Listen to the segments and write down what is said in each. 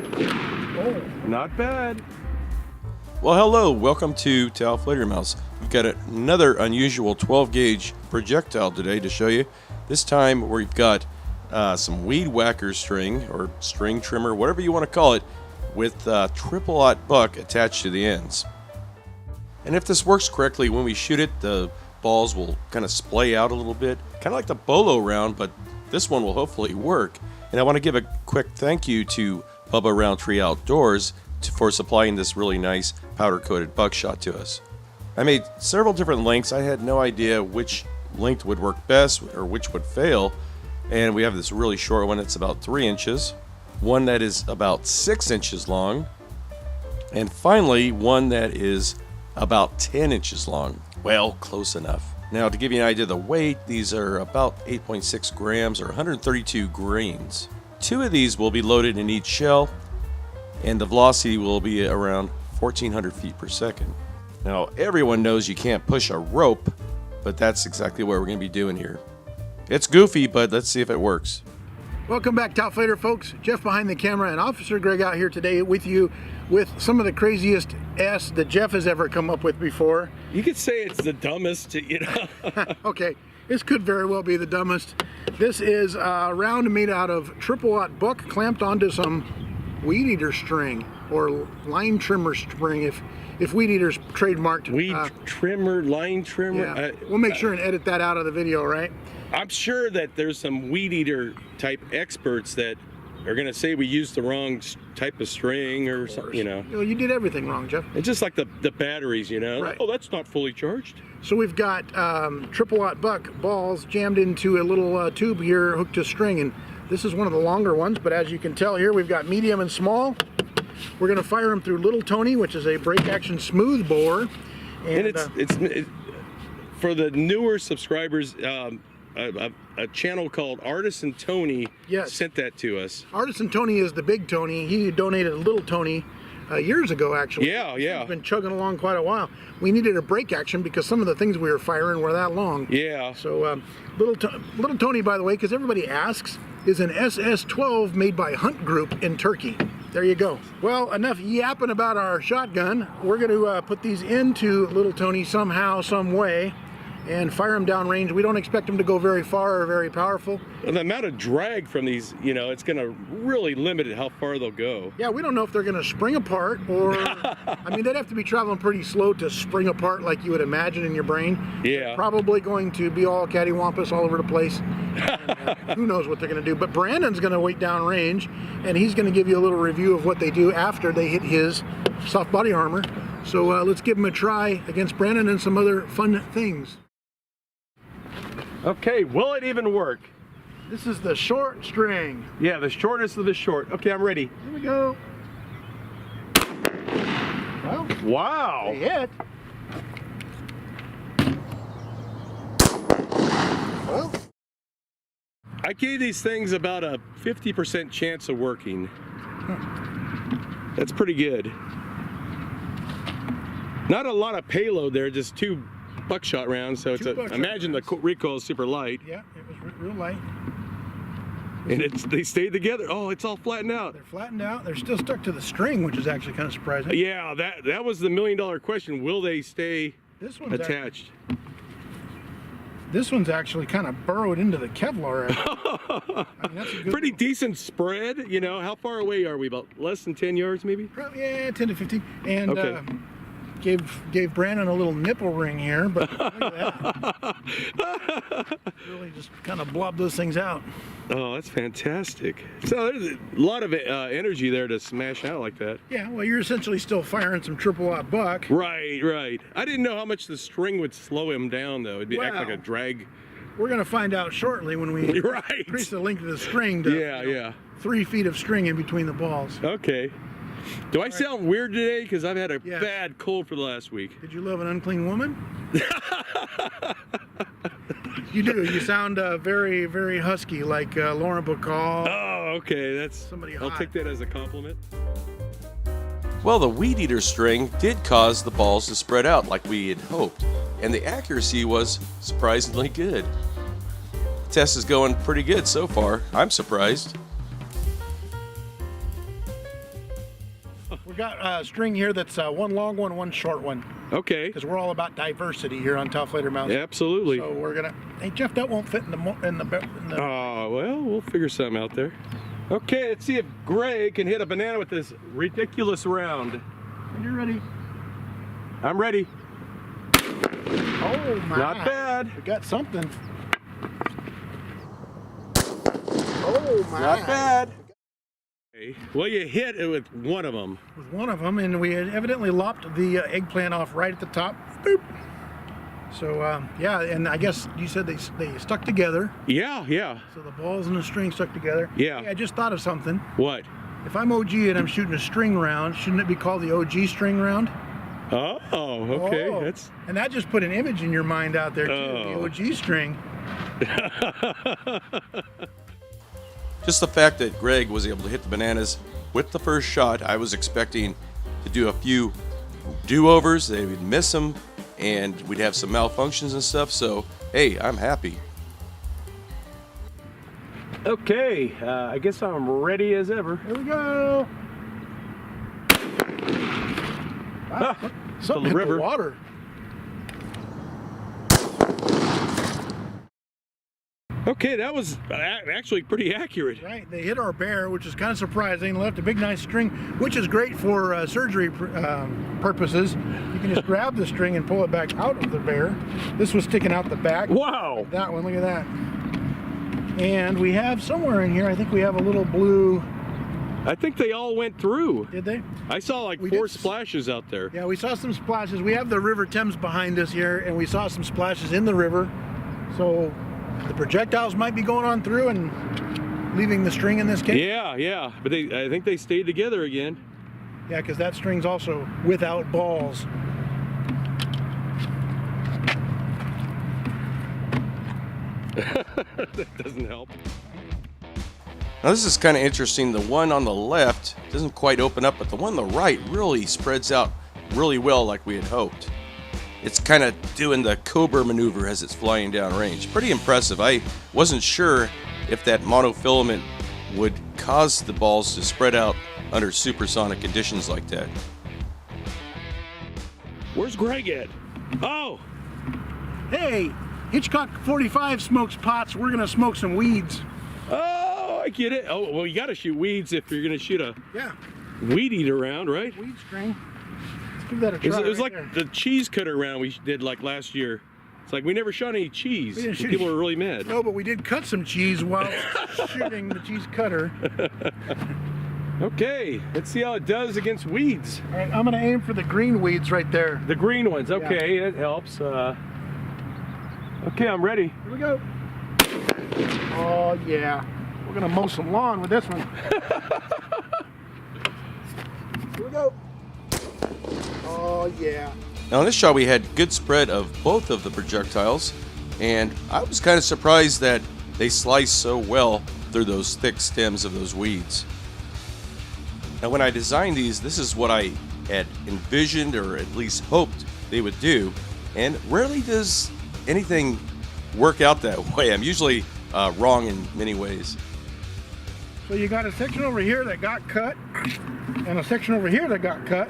Oh, not bad. Well, hello, welcome to Taofledermaus. We've got another unusual 12 gauge projectile today to show you. This time we've got some weed whacker string or string trimmer, whatever you want to call it, with triple-aught buck attached to the ends. And if this works correctly, when we shoot it, the balls will kind of splay out a little bit, kind of like the bolo round, but this one will hopefully work. And I want to give a quick thank you to Bubba Roundtree Outdoors for supplying this really nice powder-coated buckshot to us. I made several different lengths. I had no idea which length would work best or which would fail. And we have this really short one that's about 3 inches, one that is about 6 inches long, and finally one that is about 10 inches long. Well, close enough. Now, to give you an idea of the weight, these are about 8.6 grams or 132 grains. 2 of these will be loaded in each shell, and the velocity will be around 1,400 feet per second. Now, everyone knows you can't push a rope, but that's exactly what we're going to be doing here. It's goofy, but let's see if it works. Welcome back, Taofleder folks. Jeff behind the camera and Officer Greg out here today with you with some of the craziest S that Jeff has ever come up with before. You could say it's the dumbest, you know. Okay, this could very well be the dumbest. This is a round made out of triple-aught buck clamped onto some weed eater string or line trimmer string if weed eater's trademarked. Weed trimmer, line trimmer. Yeah. We'll make sure and edit that out of the video, right? I'm sure that there's some weed eater type experts that are going to say we used the wrong type of string or something, you know. You did everything wrong, Jeff. It's just like the batteries, you know. Right. Oh, that's not fully charged. So we've got triple-aught buck balls jammed into a little tube here hooked to string, and this is one of the longer ones, but as you can tell here, we've got medium and small. We're going to fire them through Little Tony, which is a break action smooth bore. And it's for the newer subscribers, a channel called Artisan Tony sent that to us. Artisan Tony is the big Tony. He donated a Little Tony years ago, actually. Yeah. He's been chugging along quite a while. We needed a break action because some of the things we were firing were that long. Yeah. So Little Tony, by the way, because everybody asks, is an SS-12 made by Hunt Group in Turkey. There you go. Well, enough yapping about our shotgun. We're going to put these into Little Tony somehow, some way, and fire them downrange. We don't expect them to go very far or very powerful. And the amount of drag from these, you know, it's going to really limit how far they'll go. Yeah, we don't know if they're going to spring apart or, I mean, they'd have to be traveling pretty slow to spring apart like you would imagine in your brain. Yeah. They're probably going to be all cattywampus all over the place. And, who knows what they're going to do. But Brandon's going to wait downrange, and he's going to give you a little review of what they do after they hit his soft body armor. So let's give him a try against Brandon and some other fun things. Okay, will it even work? This is the short string. Yeah, the shortest of the short. Okay, I'm ready. Here we go. Well, wow. they hit. Well, I gave these things about a 50% chance of working. That's pretty good. Not a lot of payload there, just 2 buckshot rounds, so imagine the recoil is super light. Yeah, it was real light. And they stayed together. Oh, it's all flattened out. They're flattened out. They're still stuck to the string, which is actually kind of surprising. Yeah, that was the $1 million question. Will they stay attached? This one's actually kind of burrowed into the Kevlar. I mean, that's a good pretty decent spread. You know, how far away are we? About less than 10 yards, maybe? Probably, yeah, 10 to 15. And okay. Gave Brandon a little nipple ring here, but look at that. Really just kind of blob those things out. Oh, that's fantastic. So there's a lot of energy there to smash out like that. Yeah, well, you're essentially still firing some triple-aught buck. Right. I didn't know how much the string would slow him down, though. It'd act like a drag. We're going to find out shortly when we increase the length of the string to 3 feet of string in between the balls. Okay. Do I sound weird today? Because I've had a bad cold for the last week. Did you love an unclean woman? You do. You sound very, very husky, like Lauren Bacall. Oh, okay. That's somebody I'll hot. take that as a compliment. Well, the weed eater string did cause the balls to spread out like we had hoped, and the accuracy was surprisingly good. The test is going pretty good so far. I'm surprised. We got a string here that's one long one short one. Okay. Because we're all about diversity here on Taofledermaus. Absolutely. So we're gonna. Hey Jeff, that won't fit in the. Oh well, we'll figure something out there. Okay, let's see if Greg can hit a banana with this ridiculous round. When you're ready. I'm ready. Oh my. Not bad. We got something. Oh my. Not bad. Okay. Well, you hit it with one of them. With one of them, and we had evidently lopped the eggplant off right at the top. Boop. So yeah, and I guess you said they stuck together. Yeah, yeah. So the balls and the string stuck together. Yeah. Hey, I just thought of something. What? If I'm OG and I'm shooting a string round, shouldn't it be called the OG string round? Oh, okay. Oh. That's. And that just put an image in your mind out there too. Oh. The OG string. Just the fact that Greg was able to hit the bananas with the first shot, I was expecting to do a few do-overs. They would miss them, and we'd have some malfunctions and stuff. So, hey, I'm happy. Okay, I guess I'm ready as ever. Here we go. Wow, Ah, something the hit river. the water. Okay, that was actually pretty accurate. Right, they hit our bear, which is kind of surprising. Left a big nice string, which is great for surgery purposes. You can just grab the string and pull it back out of the bear. This was sticking out the back. Wow. That one, look at that. And we have somewhere in here, I think we have a little blue. I think they all went through. Did they? I saw like We 4 did. splashes out there. Yeah, we saw some splashes. We have the River Thames behind us here, and we saw some splashes in the river. So the projectiles might be going on through and leaving the string in this case. Yeah, yeah. But I think they stayed together again. Yeah, because that string's also without balls. That doesn't help. Now this is kind of interesting. The one on the left doesn't quite open up, but the one on the right really spreads out really well like we had hoped. It's kind of doing the Cobra maneuver as it's flying down range. Pretty impressive. I wasn't sure if that monofilament would cause the balls to spread out under supersonic conditions like that. Where's Greg at? Oh, Hey, Hitchcock 45 smokes pots. We're gonna smoke some weeds. oh, I get it. Oh, well, you got to shoot weeds if you're going to shoot a Yeah, weed eater round, right? weed string. Let's give that a try. It was right like there. the cheese cutter round we did like last year. It's like we never shot any cheese. We didn't shoot People any- were really mad. No, but we did cut some cheese while shooting the cheese cutter. Okay, let's see how it does against weeds. All right, I'm gonna aim for the green weeds right there. The green ones. Okay, that helps. Okay, I'm ready. Here we go. Oh yeah, we're gonna mow some lawn with this one. Here we go. Oh yeah. Now in this shot we had good spread of both of the projectiles, and I was kind of surprised that they sliced so well through those thick stems of those weeds. Now when I designed these, this is what I had envisioned or at least hoped they would do, and rarely does anything work out that way. I'm usually wrong in many ways. So you got a section over here that got cut, and a section over here that got cut,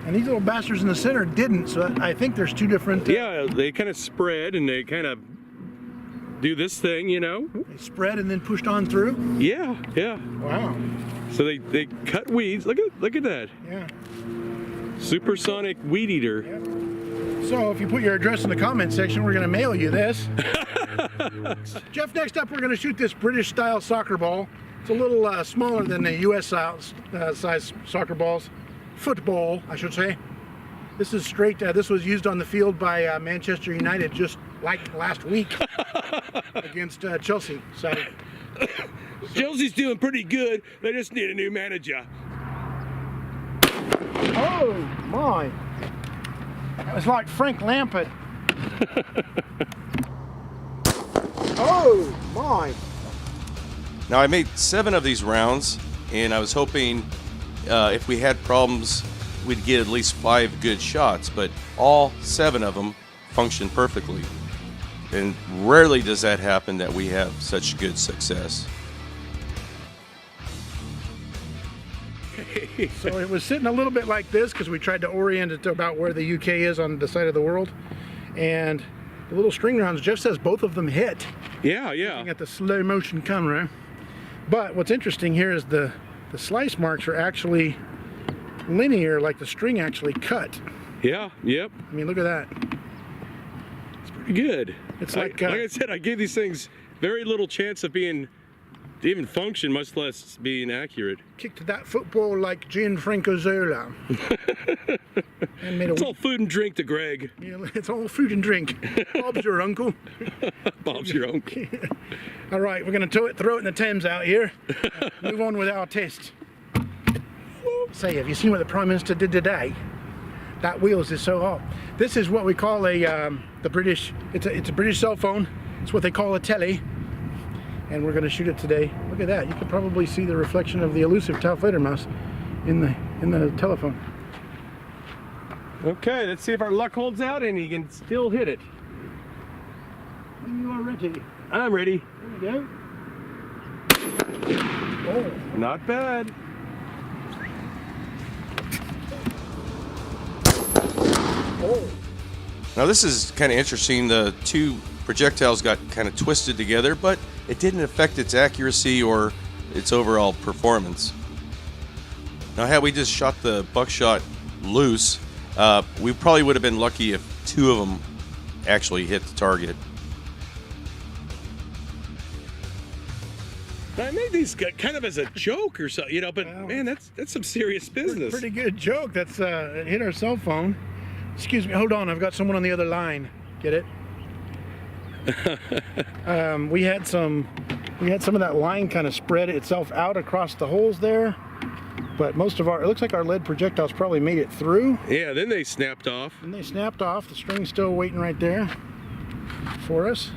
and these little bastards in the center didn't. So I think there's two different. Yeah, they kind of spread and they kind of do this thing, you know. They spread and then pushed on through. Yeah, yeah. Wow. So they cut weeds. Look at that. Yeah. Supersonic weed eater. Yep. So if you put your address in the comment section, we're going to mail you this. Jeff, next up we're going to shoot this British style soccer ball. It's a little smaller than the US size soccer balls. Football, I should say. This is straight, this was used on the field by Manchester United just like last week against Chelsea. So, Chelsea's doing pretty good. They just need a new manager. oh my. It was like Frank Lampard. Oh my. Now I made 7 of these rounds, and I was hoping if we had problems we'd get at least 5 good shots, but all 7 of them function perfectly. And rarely does that happen that we have such good success. Okay. So it was sitting a little bit like this because we tried to orient it to about where the UK is on the side of the world. And the little string rounds, Jeff says both of them hit. Yeah. Looking at the slow motion camera. But what's interesting here is the slice marks are actually linear, like the string actually cut. Yeah, yep. I mean, look at that. It's pretty good. It's like I said, I gave these things very little chance of being even function, much less being accurate. Kicked that football like Gianfranco Zola. And made it's all food and drink to Greg. Yeah, it's all food and drink. Bob's your uncle. Bob's your uncle. All right, we're going to throw it in the Thames out here. Move on with our test. Say, have you seen what the Prime Minister did today? That wheels is so hot. This is what we call the British. It's a British cell phone. It's what they call a telly. And we're going to shoot it today. Look at that. You can probably see the reflection of the elusive Taofledermaus in the telephone. Okay, let's see if our luck holds out and he can still hit it. When you are ready. I'm ready. There we go. Oh. Not bad. Oh. Now this is kind of interesting. The two projectiles got kind of twisted together, but it didn't affect its accuracy or its overall performance. Now had we just shot the buckshot loose, we probably would have been lucky if two of them actually hit the target. I made these kind of as a joke or so, but man, that's some serious business. Pretty good joke. That's it hit our cell phone. Excuse me, hold on, I've got someone on the other line. Get it? We had some of that line kind of spread itself out across the holes there, but most of it looks like our lead projectiles probably made it through. Yeah, then they snapped off. And they snapped off. The string's still waiting right there for us.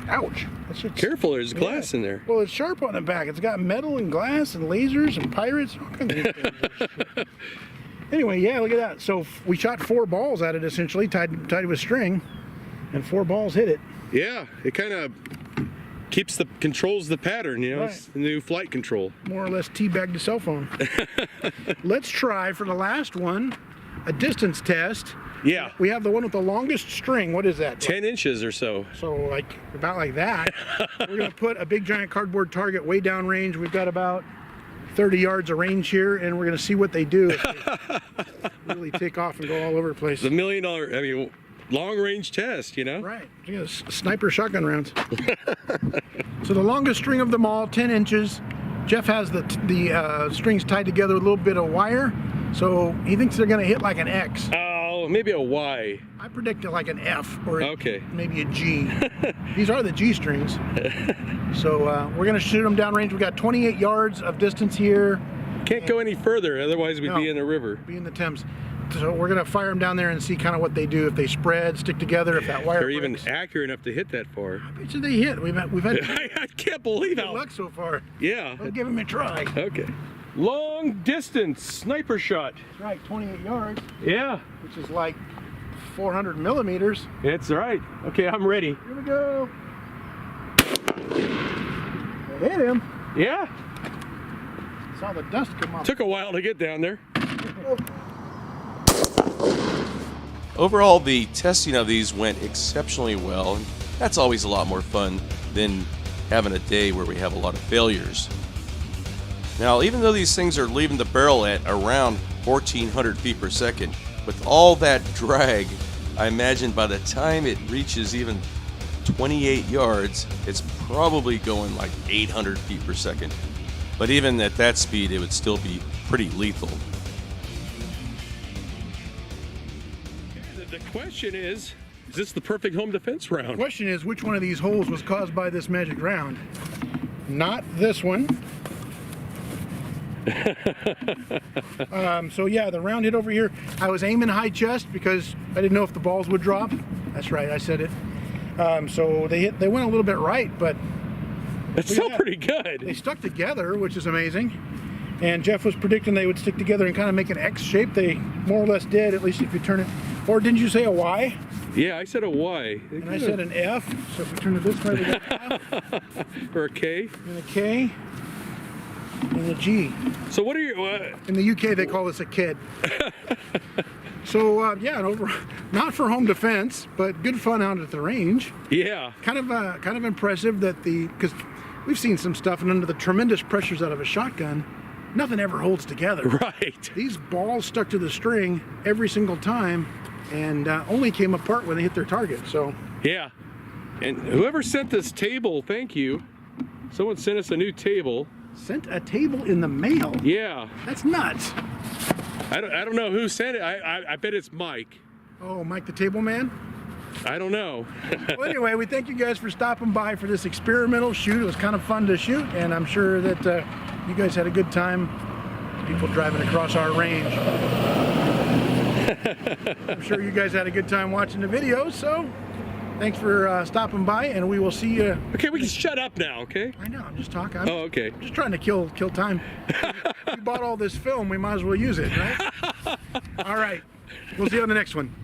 Ouch. Careful, there's glass in there. Well, it's sharp on the back. It's got metal and glass and lasers and pirates. All kinds of things. Anyway, yeah, look at that. So we shot 4 balls at it essentially, tied with string, and 4 balls hit it. Yeah, it kind of controls the pattern, Right. It's the new flight control. More or less teabagged the cell phone. Let's try for the last one a distance test. Yeah. We have the one with the longest string. What is that? 10 inches or so. So like about like that. We're gonna put a big giant cardboard target way down range. We've got about 30 yards of range here, and we're gonna see what they do if they really take off and go all over the place. The $1 million, long range test, Right. Yeah, sniper shotgun rounds. So the longest string of them all, 10 inches. Jeff has the strings tied together with a little bit of wire, so he thinks they're gonna hit like an X. Oh, maybe a Y. I predict it like an F or maybe a G. These are the G strings. So we're going to shoot them downrange. We've got 28 yards of distance here. Can't go any further, otherwise we'd be in the river. Be in the Thames. So we're going to fire them down there and see kind of what they do, if they spread, stick together, if that wire They're even breaks. accurate enough to hit that far. I bet you they hit. We've had I can't believe good how. luck so far. Yeah. Let's give them a try. Okay. Long distance sniper shot. That's right, 28 yards, Yeah. which is like 400 millimeters. That's right. Okay, I'm ready. Here we go. They hit him. Yeah. Saw the dust come off. Took a while to get down there. Overall, the testing of these went exceptionally well, and that's always a lot more fun than having a day where we have a lot of failures. Now, even though these things are leaving the barrel at around 1,400 feet per second, with all that drag, I imagine by the time it reaches even 28 yards, it's probably going like 800 feet per second. But even at that speed, it would still be pretty lethal. The question is this the perfect home defense round? The question is, which one of these holes was caused by this magic round? Not this one. So yeah, the round hit over here. I was aiming high chest because I didn't know if the balls would drop. That's right, I said it. So they went a little bit right, but It's still pretty good. they stuck together, which is amazing. And Jeff was predicting they would stick together and kind of make an X shape. They more or less did, at least if you turn it. Or didn't you say a Y? Yeah, I said a Y. And I said an F. So if we turn it this way, we got an F Or a K. and a K. and a G. So what are your? In the UK, they call this a kid. So yeah, not for home defense, but good fun out at the range. Yeah. Kind of impressive that because we've seen some stuff, and under the tremendous pressures out of a shotgun, nothing ever holds together. Right. These balls stuck to the string every single time, and only came apart when they hit their target. So yeah. And whoever sent this table, thank you. Someone sent us a new table. Sent a table in the mail. Yeah. That's nuts. I don't know who sent it. I bet it's Mike. Oh, Mike the Table Man? I don't know. Well, anyway, we thank you guys for stopping by for this experimental shoot. It was kind of fun to shoot, and I'm sure that you guys had a good time. People driving across our range. I'm sure you guys had a good time watching the videos, so thanks for stopping by, and we will see you. Okay, we can shut up now, okay? I know, I'm just talking. Oh, okay. I'm just trying to kill time. We bought all this film, we might as well use it, right? All right. We'll see you on the next one.